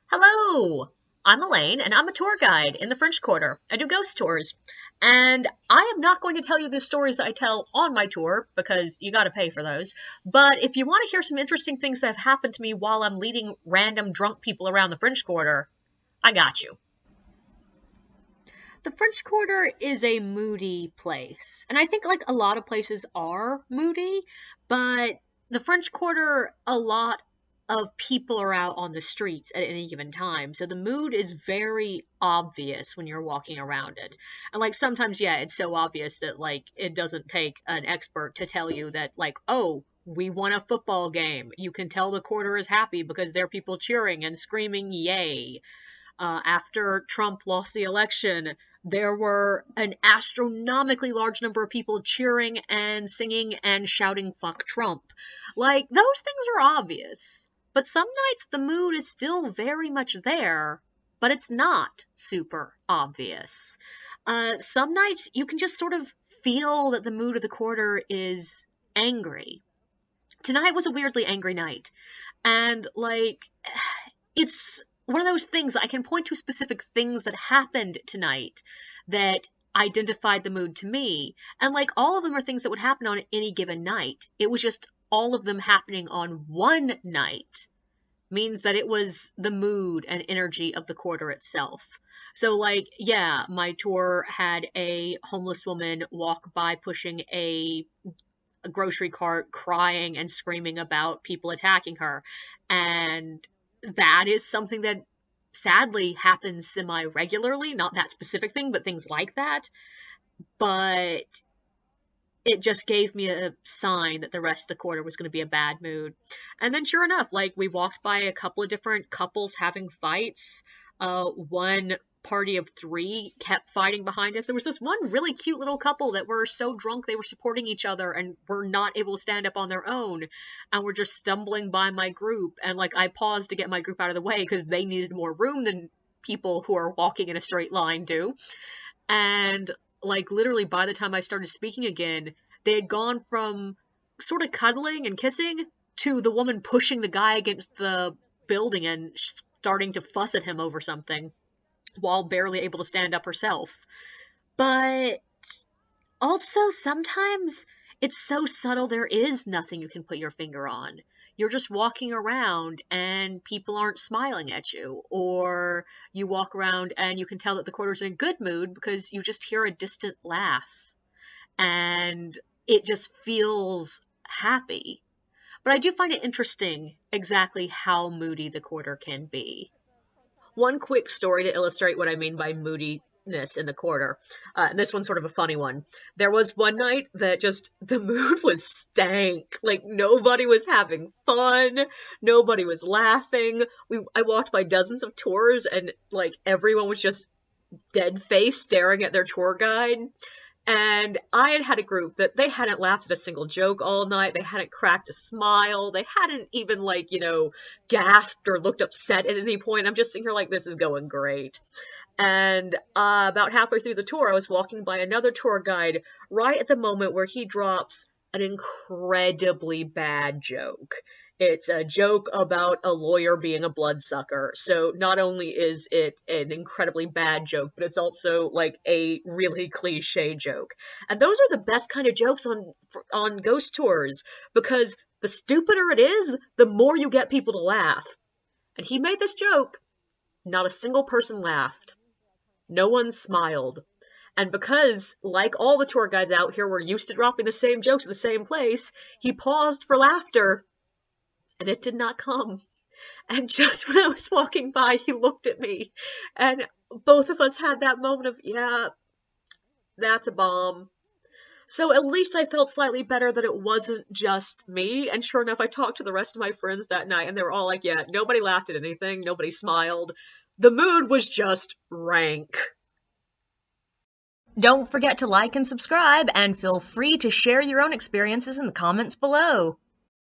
Hello! I'm Elaine, and I'm a tour guide in the French Quarter. I do ghost tours. And I am not going to tell you the stories that I tell on my tour, because you gotta pay for those. But if you want to hear some interesting things that have happened to me while I'm leading random drunk people around the French Quarter, I got you. The French Quarter is a moody place. And I think like a lot of places are moody, but the French Quarter, a lot of people are out on the streets at any given time. So the mood is very obvious when you're walking around it. And like sometimes, yeah, it's so obvious that like it doesn't take an expert to tell you that like, oh, we won a football game. You can tell the quarter is happy because there are people cheering and screaming, yay. After Trump lost the election, there were an astronomically large number of people cheering and singing and shouting fuck Trump. Like, those things are obvious. But some nights the mood is still very much there, but it's not super obvious. Some nights you can just sort of feel that the mood of the quarter is angry. Tonight was a weirdly angry night. And, like, it's one of those things that I can point to specific things that happened tonight that identified the mood to me. And like all of them are things that would happen on any given night. It was just all of them happening on one night means that it was the mood and energy of the quarter itself. So like, yeah, my tour had a homeless woman walk by pushing a grocery cart crying and screaming about people attacking her. And that is something that sadly happens semi-regularly, not that specific thing, but things like that. But it just gave me a sign that the rest of the quarter was going to be a bad mood. And then sure enough, like we walked by a couple of different couples having fights. One party of three kept fighting behind us. There was this one really cute little couple that were so drunk they were supporting each other and were not able to stand up on their own and were just stumbling by my group. And like I paused to get my group out of the way because they needed more room than people who are walking in a straight line do. And like literally by the time I started speaking again, they had gone from sort of cuddling and kissing to the woman pushing the guy against the building and starting to fuss at him over something while barely able to stand up herself. But also sometimes it's so subtle there is nothing you can put your finger on. You're just walking around and people aren't smiling at you, or you walk around and you can tell that the quarter's in a good mood because you just hear a distant laugh and it just feels happy. But I do find it interesting exactly how moody the quarter can be. One quick story to illustrate what I mean by moodiness in the quarter. This one's sort of a funny one. There was one night that just the mood was stank. Like nobody was having fun, nobody was laughing. I walked by dozens of tours and like everyone was just dead faced staring at their tour guide. And I had had a group that they hadn't laughed at a single joke all night. They hadn't cracked a smile. They hadn't even, like, gasped or looked upset at any point. I'm just sitting here like, this is going great. And about halfway through the tour, I was walking by another tour guide right at the moment where he drops an incredibly bad joke. It's a joke about a lawyer being a bloodsucker. So not only is it an incredibly bad joke, but it's also like a really cliche joke. And those are the best kind of jokes on ghost tours because the stupider it is, the more you get people to laugh. And he made this joke. Not a single person laughed. No one smiled. And because, like all the tour guides out here, we're used to dropping the same jokes at the same place, he paused for laughter. And it did not come. And just when I was walking by, he looked at me. And both of us had that moment of, yeah, that's a bomb. So at least I felt slightly better that it wasn't just me. And sure enough, I talked to the rest of my friends that night, and they were all like, yeah, nobody laughed at anything. Nobody smiled. The mood was just rank. Don't forget to like and subscribe, and feel free to share your own experiences in the comments below.